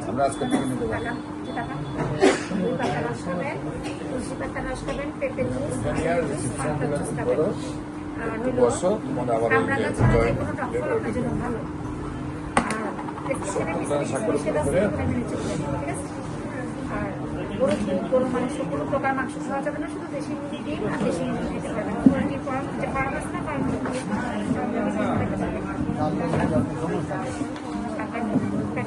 আমরা আজকে থেকে নিতে পারি বসো তোমাদের আবার কোনো মাংস কোনো প্রকার মাংস খাওয়া যাবে না, শুধু দেশি মুরগি ডিম আর দেশি মুরগি খেতে পারবেন। মুরগির পরামর্শ না